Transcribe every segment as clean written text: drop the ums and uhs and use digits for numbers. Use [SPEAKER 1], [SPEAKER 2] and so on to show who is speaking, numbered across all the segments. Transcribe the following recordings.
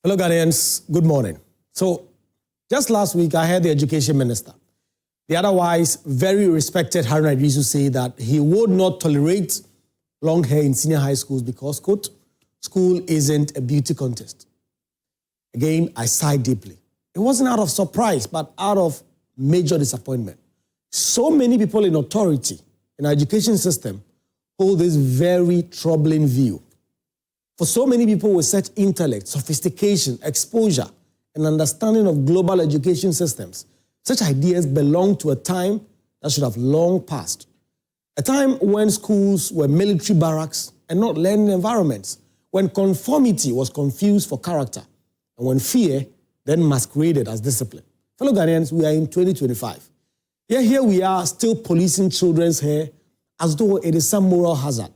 [SPEAKER 1] Hello Ghanaians, good morning. So, just last week I heard the education minister, the otherwise very respected Haruna Iddrisu, say that he would not tolerate long hair in senior high schools because, quote, school isn't a beauty contest. Again, I sighed deeply. It wasn't out of surprise, but out of major disappointment. So many people in authority in our education system hold this very troubling view. For so many people with such intellect, sophistication, exposure, and understanding of global education systems, such ideas belong to a time that should have long passed. A time when schools were military barracks and not learning environments, when conformity was confused for character, and when fear then masqueraded as discipline. Fellow Ghanaians, we are in 2025. Here we are still policing children's hair as though it is some moral hazard.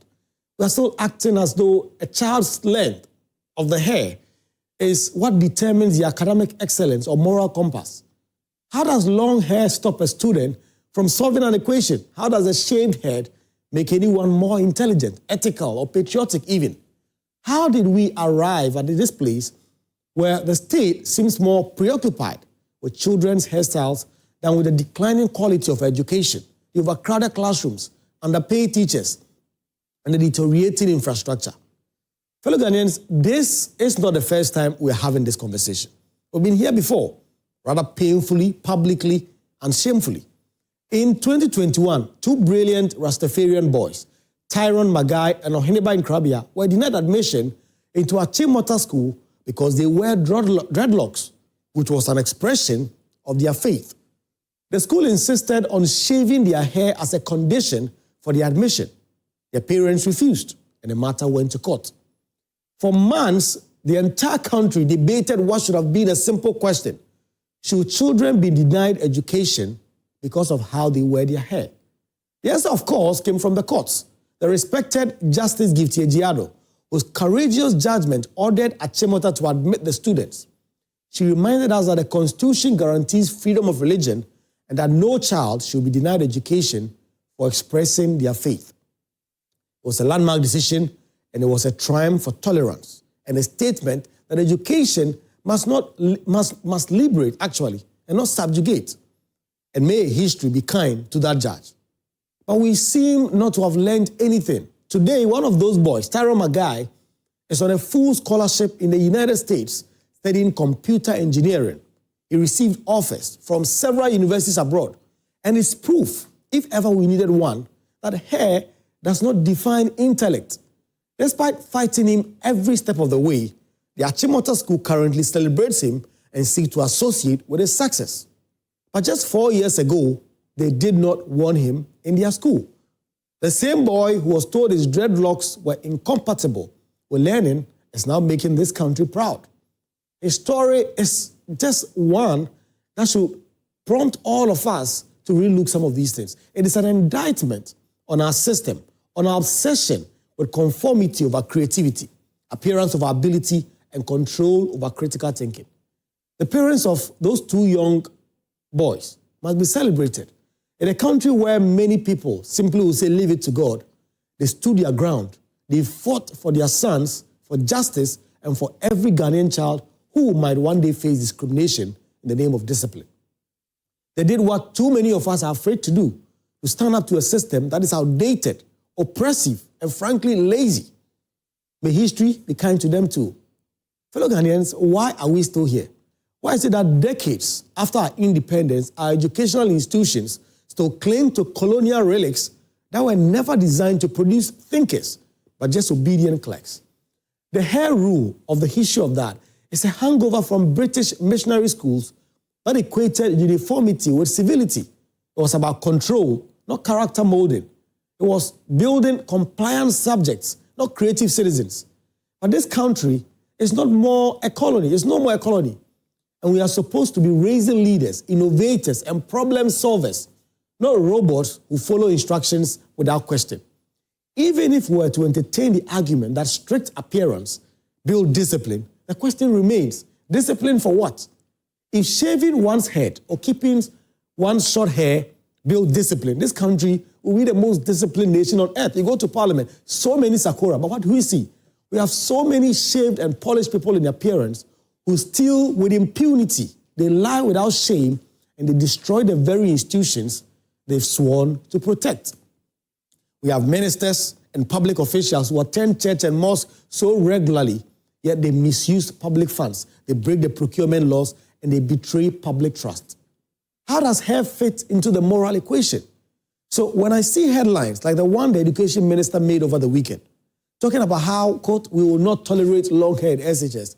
[SPEAKER 1] We are still acting as though a child's length of the hair is what determines the academic excellence or moral compass. How does long hair stop a student from solving an equation? How does a shaved head make anyone more intelligent, ethical, or patriotic even? How did we arrive at this place where the state seems more preoccupied with children's hairstyles than with the declining quality of education, the overcrowded classrooms, underpaid teachers, and the deteriorating infrastructure? Fellow Ghanaians, this is not the first time we're having this conversation. We've been here before, rather painfully, publicly, and shamefully. In 2021, two brilliant Rastafarian boys, Tyrone Magai and Oheniba Nkrabia, were denied admission into Achimota School because they wear dreadlocks, which was an expression of their faith. The school insisted on shaving their hair as a condition for the admission. Their parents refused, and the matter went to court. For months, the entire country debated what should have been a simple question. Should children be denied education because of how they wear their hair? The answer, of course, came from the courts. The respected Justice Gifty Ejiado, whose courageous judgment ordered Achimota to admit the students. She reminded us that the Constitution guarantees freedom of religion and that no child should be denied education for expressing their faith. It was a landmark decision, and it was a triumph for tolerance and a statement that education must liberate, actually, and not subjugate. And may history be kind to that judge. But we seem not to have learned anything. Today, one of those boys, Tyrone Magai, is on a full scholarship in the United States studying computer engineering. He received offers from several universities abroad, and it's proof, if ever we needed one, that hair does not define intellect. Despite fighting him every step of the way, the Achimota School currently celebrates him and seeks to associate with his success. But just 4 years ago, they did not want him in their school. The same boy who was told his dreadlocks were incompatible with learning is now making this country proud. His story is just one that should prompt all of us to relook some of these things. It is an indictment on our system, on our obsession with conformity over creativity, appearance over ability, and control over critical thinking. The parents of those two young boys must be celebrated. In a country where many people simply will say, leave it to God, they stood their ground. They fought for their sons, for justice, and for every Ghanaian child who might one day face discrimination in the name of discipline. They did what too many of us are afraid to do, to stand up to a system that is outdated, oppressive, and frankly lazy. May history be kind to them too. Fellow Ghanaians, why are we still here? Why is it that decades after our independence, our educational institutions still cling to colonial relics that were never designed to produce thinkers, but just obedient clerks? The hair rule of the history of that is a hangover from British missionary schools that equated uniformity with civility. It was about control, not character molding. It was building compliant subjects, not creative citizens. But this country is not more a colony. It's no more a colony. And we are supposed to be raising leaders, innovators, and problem solvers, not robots who follow instructions without question. Even if we were to entertain the argument that strict appearance builds discipline, the question remains, discipline for what? If shaving one's head or keeping one's short hair build discipline, this country will be the most disciplined nation on earth. You go to parliament, so many Sakura, but what do we see? We have so many shaved and polished people in appearance who steal with impunity. They lie without shame, and they destroy the very institutions they've sworn to protect. We have ministers and public officials who attend church and mosque so regularly, yet they misuse public funds. They break the procurement laws and they betray public trust. How does hair fit into the moral equation? So when I see headlines like the one the education minister made over the weekend, talking about how, quote, we will not tolerate long-haired SHS,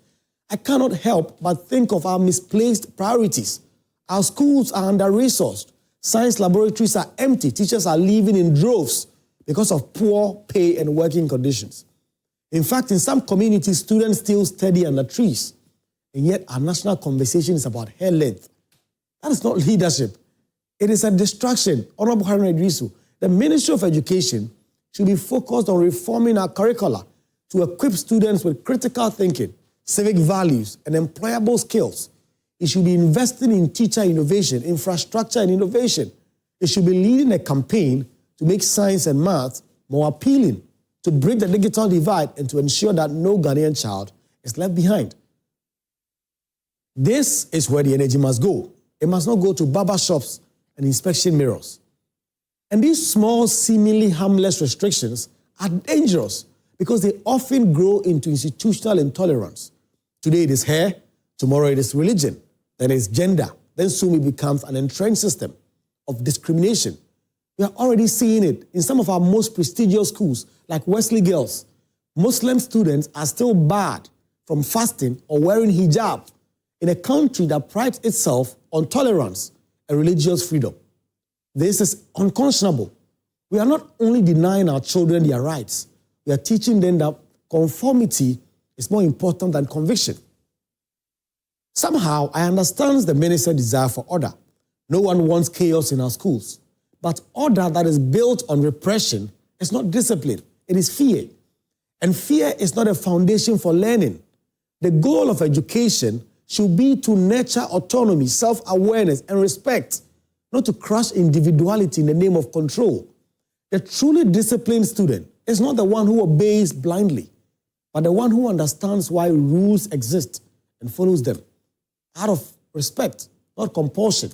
[SPEAKER 1] I cannot help but think of our misplaced priorities. Our schools are under-resourced. Science laboratories are empty. Teachers are leaving in droves because of poor pay and working conditions. In fact, in some communities, students still study under trees. And yet our national conversation is about hair length. That is not leadership. It is a distraction. Honorable Haruna Iddrisu, the Ministry of Education should be focused on reforming our curricula to equip students with critical thinking, civic values, and employable skills. It should be investing in teacher innovation, infrastructure and innovation. It should be leading a campaign to make science and math more appealing, to break the digital divide and to ensure that no Ghanaian child is left behind. This is where the energy must go. It must not go to barber shops and inspection mirrors. And these small, seemingly harmless restrictions are dangerous because they often grow into institutional intolerance. Today it is hair, tomorrow it is religion, then it's gender, then soon it becomes an entrenched system of discrimination. We are already seeing it in some of our most prestigious schools, like Wesley Girls. Muslim students are still barred from fasting or wearing hijab in a country that prides itself on tolerance and religious freedom. This is unconscionable. We are not only denying our children their rights, we are teaching them that conformity is more important than conviction. Somehow, I understand the minister's desire for order. No one wants chaos in our schools. But order that is built on repression is not discipline, it is fear. And fear is not a foundation for learning. The goal of education should be to nurture autonomy, self-awareness, and respect, not to crush individuality in the name of control. The truly disciplined student is not the one who obeys blindly, but the one who understands why rules exist and follows them out of respect, not compulsion.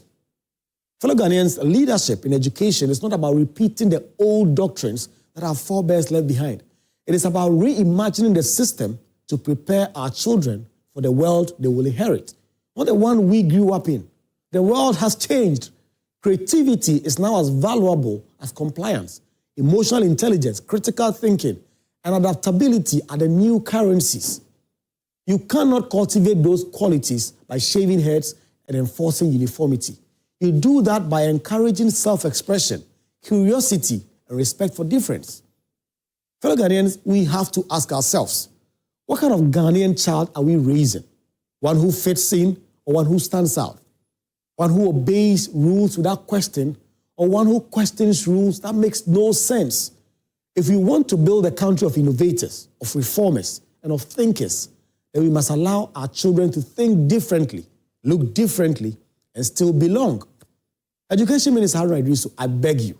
[SPEAKER 1] Fellow Ghanaians, leadership in education is not about repeating the old doctrines that our forebears left behind. It is about reimagining the system to prepare our children for the world they will inherit, not the one we grew up in. The world has changed. Creativity is now as valuable as compliance. Emotional intelligence, critical thinking, and adaptability are the new currencies. You cannot cultivate those qualities by shaving heads and enforcing uniformity. You do that by encouraging self-expression, curiosity, and respect for difference. Fellow Ghanaians, we have to ask ourselves, what kind of Ghanaian child are we raising? One who fits in or one who stands out? One who obeys rules without question or one who questions rules that makes no sense? If we want to build a country of innovators, of reformers, and of thinkers, then we must allow our children to think differently, look differently, and still belong. Education Minister Haruna Iddrisu, I beg you,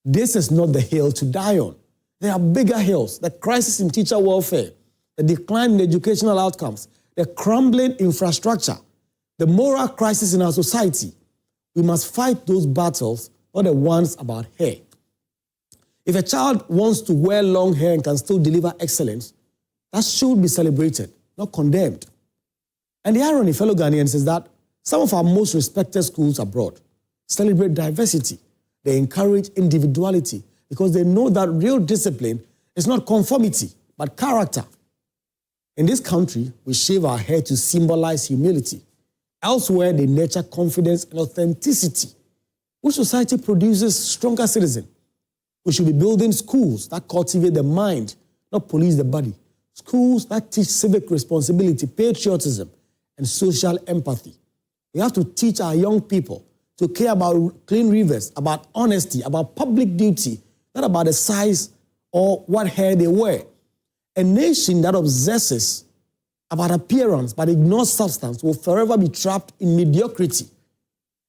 [SPEAKER 1] this is not the hill to die on. There are bigger hills, the crisis in teacher welfare, the decline in educational outcomes, the crumbling infrastructure, the moral crisis in our society. We must fight those battles, not the ones about hair. If a child wants to wear long hair and can still deliver excellence, that should be celebrated, not condemned. And the irony, fellow Ghanaians, is that some of our most respected schools abroad celebrate diversity. They encourage individuality because they know that real discipline is not conformity, but character. In this country, we shave our hair to symbolize humility. Elsewhere, they nurture confidence and authenticity. Which society produces stronger citizens? We should be building schools that cultivate the mind, not police the body. Schools that teach civic responsibility, patriotism, and social empathy. We have to teach our young people to care about clean rivers, about honesty, about public duty, not about the size or what hair they wear. A nation that obsesses about appearance but ignores substance will forever be trapped in mediocrity.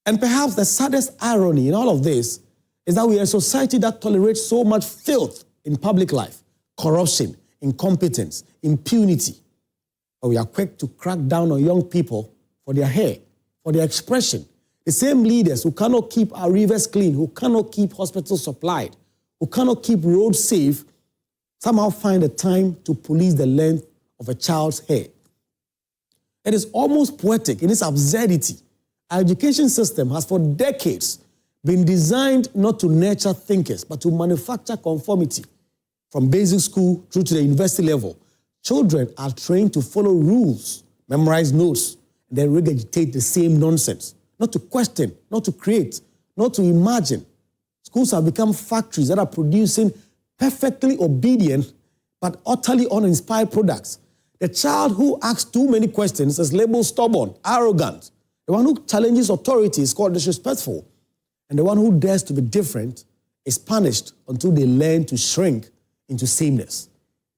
[SPEAKER 1] And perhaps the saddest irony in all of this is that we are a society that tolerates so much filth in public life, corruption, incompetence, impunity. Or we are quick to crack down on young people for their hair, for their expression. The same leaders who cannot keep our rivers clean, who cannot keep hospitals supplied, who cannot keep roads safe, somehow find the time to police the length of a child's hair. It is almost poetic in its absurdity. Our education system has for decades been designed not to nurture thinkers, but to manufacture conformity. From basic school through to the university level, children are trained to follow rules, memorize notes, and then regurgitate the same nonsense. Not to question, not to create, not to imagine. Schools have become factories that are producing perfectly obedient but utterly uninspired products. The child who asks too many questions is labeled stubborn, arrogant. The one who challenges authority is called disrespectful. And the one who dares to be different is punished until they learn to shrink into sameness.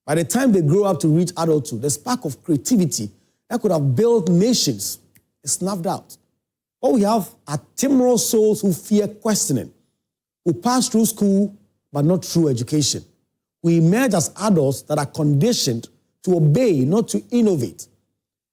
[SPEAKER 1] By the time they grow up to reach adulthood, the spark of creativity that could have built nations is snuffed out. What we have are timorous souls who fear questioning, who pass through school but not through education. We emerge as adults that are conditioned to obey, not to innovate.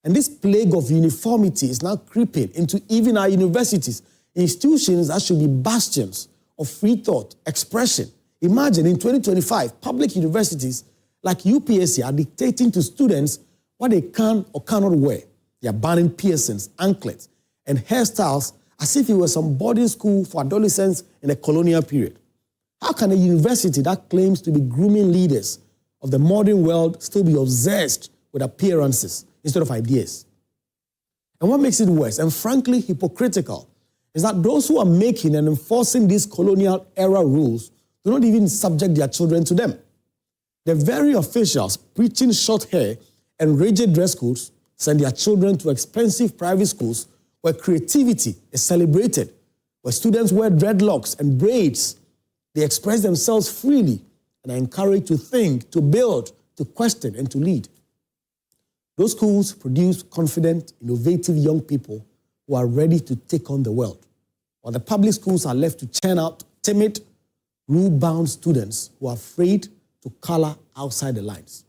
[SPEAKER 1] And this plague of uniformity is now creeping into even our universities, institutions that should be bastions of free thought, expression. Imagine in 2025, public universities like UPSC are dictating to students what they can or cannot wear. They are banning piercings, anklets, and hairstyles as if it was some boarding school for adolescents in the colonial period. How can a university that claims to be grooming leaders of the modern world still be obsessed with appearances instead of ideas? And what makes it worse, and frankly hypocritical, is that those who are making and enforcing these colonial era rules do not even subject their children to them. The very officials preaching short hair and rigid dress codes send their children to expensive private schools where creativity is celebrated, where students wear dreadlocks and braids. They express themselves freely and are encouraged to think, to build, to question, and to lead. Those schools produce confident, innovative young people who are ready to take on the world, while the public schools are left to churn out timid, rule-bound students who are afraid to color outside the lines.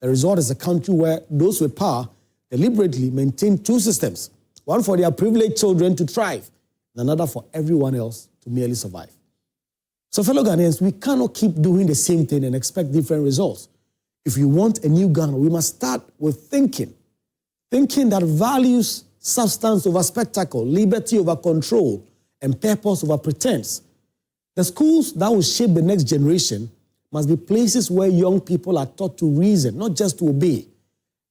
[SPEAKER 1] The result is a country where those with power deliberately maintain two systems, one for their privileged children to thrive, and another for everyone else to merely survive. So fellow Ghanaians, we cannot keep doing the same thing and expect different results. If you want a new Ghana, we must start with thinking that values substance over spectacle, liberty over control, and purpose over pretense. The schools that will shape the next generation must be places where young people are taught to reason, not just to obey.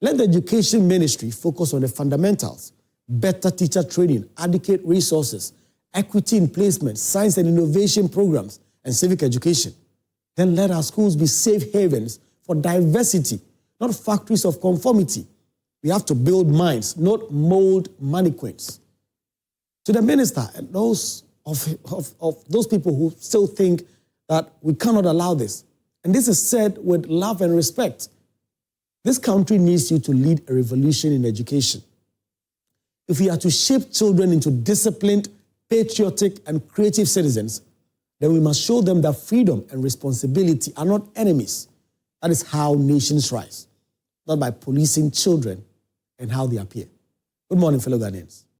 [SPEAKER 1] Let the education ministry focus on the fundamentals, better teacher training, adequate resources, equity in placement, science and innovation programs, and civic education. Then let our schools be safe havens for diversity, not factories of conformity. We have to build minds, not mold mannequins. To the minister and those of those people who still think that we cannot allow this, and this is said with love and respect, this country needs you to lead a revolution in education. If we are to shape children into disciplined, patriotic, and creative citizens, then we must show them that freedom and responsibility are not enemies. That is how nations rise, not by policing children and how they appear. Good morning, fellow Ghanaians.